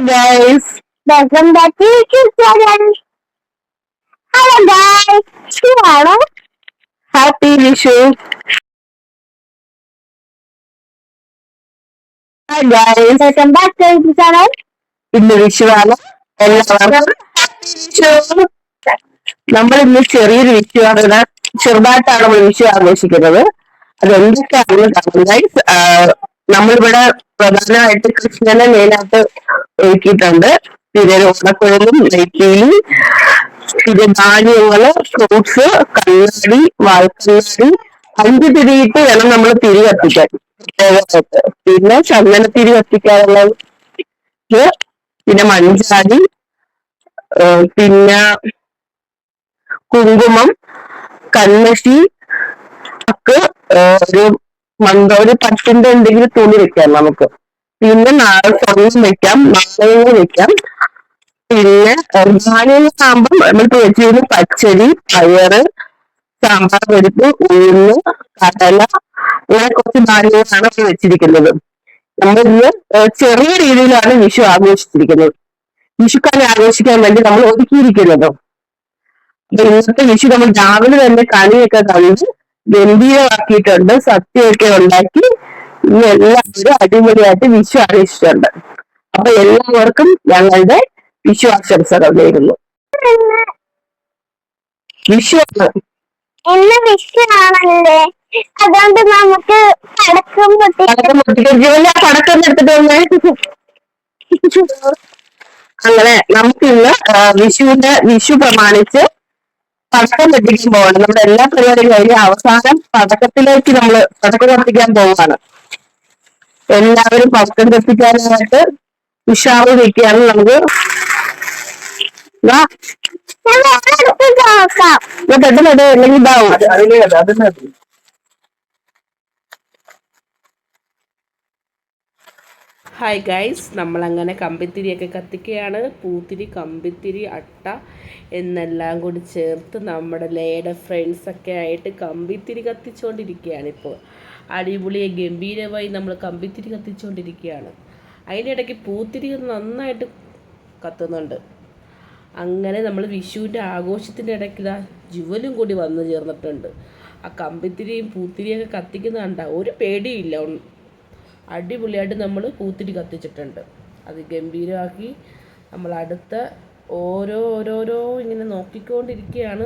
guys, welcome back to YouTube channel. Hello guys, Shivana. Happy Vishu. Hi guys, welcome back to YouTube channel. ഇന്ന് വിഷുവാണ്. എല്ലാവർക്കും വിഷു. നമ്മൾ ഇന്ന് ചെറിയൊരു വിഷുവാണ് ഇവിടെ ചെറുതായിട്ടാണ് നമ്മൾ വിഷു ആഘോഷിക്കുന്നത്. അതെന്തൊക്കെയാണെന്ന് ഗൈസ്. നമ്മളിവിടെ പ്രധാനമായിട്ട് കൃഷ്ണനെ മെയിനായിട്ട് ഒരുക്കിയിട്ടുണ്ട്. പിന്നെ ഓണക്കുഴലും നെയ്ത്തിലും പിന്നെ ധാന്യങ്ങള് ഫ്രൂട്ട്സ് കണ്ണാടി വാഴക്കണ്ണാടി 5 തിരിയിട്ട് വേണം നമ്മൾ തിരി കത്തിക്കാൻ പ്രത്യേകമായിട്ട്. പിന്നെ ചന്ദനത്തിരി കത്തിക്കാനുള്ളത്, പിന്നെ മഞ്ചാടി, പിന്നെ കുങ്കുമം, കൺമഷി ഒക്കെ, ഒരു ഒരു പട്ടിന്റെ എന്തെങ്കിലും തുണി വെക്കാം നമുക്ക്. പിന്നെ സ്വർണം വെക്കാം, നാണയങ്ങൾ വെക്കാം. പിന്നെ ധാന്യങ്ങളാകുമ്പം നമ്മളിപ്പോ വെച്ചിരുന്ന പച്ചരി, പയറ്, സാമ്പാർ പരിപ്പ്, ഉഴുന്ന്, കടല, അങ്ങനെ കുറച്ച് ധാന്യങ്ങളാണ് നമ്മൾ വെച്ചിരിക്കുന്നത്. നമ്മളിന്ന് ചെറിയ രീതിയിലാണ് വിഷു ആഘോഷിച്ചിരിക്കുന്നത്. വിഷുക്കാലം ആഘോഷിക്കാൻ വേണ്ടി നമ്മൾ ഒരുക്കിയിരിക്കുന്നത്. അപ്പൊ ഇന്നത്തെ വിഷു നമ്മൾ രാവിലെ തന്നെ കണിയൊക്കെ കണ്ട് ഗംഭീരമാക്കിയിട്ടുണ്ട്. സദ്യയൊക്കെ ഉണ്ടാക്കി ഇന്ന് എല്ലാവരും അടിപൊളിയായിട്ട് വിഷു ആഘോഷിച്ചിട്ടുണ്ട്. അപ്പൊ എല്ലാവർക്കും ഞങ്ങളുടെ വിഷു ആശംസകൾ നേരുന്നു. വിഷു ഇന്ന് വിഷുവാണല്ലേ, അതുകൊണ്ട് നമുക്ക് പടക്കം പടക്കം എടുത്തിട്ട് അങ്ങനെ നമുക്ക് ഇന്ന് വിഷു പ്രമാണിച്ച് പടക്കം പൊട്ടിക്കാൻ പോവാണ്. നമ്മുടെ എല്ലാ പരിപാടിയും കഴിഞ്ഞ് അവസാനം പടക്കത്തിലേക്ക് നമ്മൾ പടക്കം പൊട്ടിക്കാൻ പോവാണ്. എല്ലാവരും പടക്കം കത്തിക്കാനായിട്ട് ഉഷാറ് വെക്കുകയാണ്. നമുക്ക് പെട്ടെന്ന് അല്ലെങ്കിൽ ഇതാവും. ഹായ് ഗൈസ്, നമ്മളങ്ങനെ കമ്പിത്തിരിയൊക്കെ കത്തിക്കുകയാണ്. പൂത്തിരി, കമ്പിത്തിരി, അട്ട എന്നെല്ലാം കൂടി ചേർത്ത് നമ്മുടെ ലേയുടെ ഫ്രണ്ട്സൊക്കെ ആയിട്ട് കമ്പിത്തിരി കത്തിച്ചുകൊണ്ടിരിക്കുകയാണ്. ഇപ്പോൾ അടിപൊളിയെ ഗംഭീരമായി നമ്മൾ കമ്പിത്തിരി കത്തിച്ചുകൊണ്ടിരിക്കുകയാണ്. അതിനിടയ്ക്ക് പൂത്തിരി നന്നായിട്ട് കത്തുന്നുണ്ട്. അങ്ങനെ നമ്മൾ വിഷുവിൻ്റെ ആഘോഷത്തിൻ്റെ ഇടയ്ക്ക് ഇതാ ജുവലും കൂടി വന്നു ചേർന്നിട്ടുണ്ട്. ആ കമ്പിത്തിരിയും പൂത്തിരിയൊക്കെ കത്തിക്കുന്ന കണ്ട ഒരു പേടിയില്ല. അടിപൊളിയായിട്ട് നമ്മൾ പൂത്തിരി കത്തിച്ചിട്ടുണ്ട്. അത് ഗംഭീരമാക്കി നമ്മൾ അടുത്ത ഓരോരോ ഇങ്ങനെ നോക്കിക്കൊണ്ടിരിക്കുകയാണ്.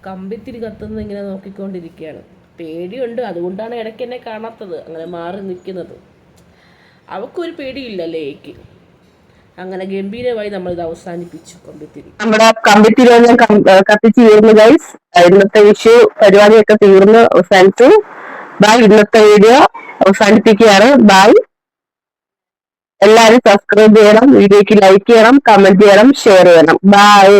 കമ്പിത്തിരി കത്തുന്നത് ഇങ്ങനെ നോക്കിക്കൊണ്ടിരിക്കുകയാണ്. പേടിയുണ്ട്, അതുകൊണ്ടാണ് ഇടയ്ക്ക് എന്നെ കാണാത്തത്, അങ്ങനെ മാറി നിൽക്കുന്നത്. അവൾക്കൊരു പേടിയില്ലല്ലേ എനിക്ക്. അങ്ങനെ ഗംഭീരമായി നമ്മൾ ഇത് അവസാനിപ്പിച്ചു. നമ്മുടെ കമ്പിത്തിരി കത്തിച്ച് തീർന്നു ഗൈസ്. ഇന്നത്തെ വിഷു പരിപാടിയൊക്കെ തീർന്ന് അവസാനിച്ചു. ബൈ. ഇന്നത്തെ വീഡിയോ അവസാനിപ്പിക്കുകയാണ്. ബൈ. എല്ലാവരും സബ്സ്ക്രൈബ് ചെയ്യണം, വീഡിയോക്ക് ലൈക്ക് ചെയ്യണം, കമന്റ് ചെയ്യണം, ഷെയർ ചെയ്യണം. ബൈ.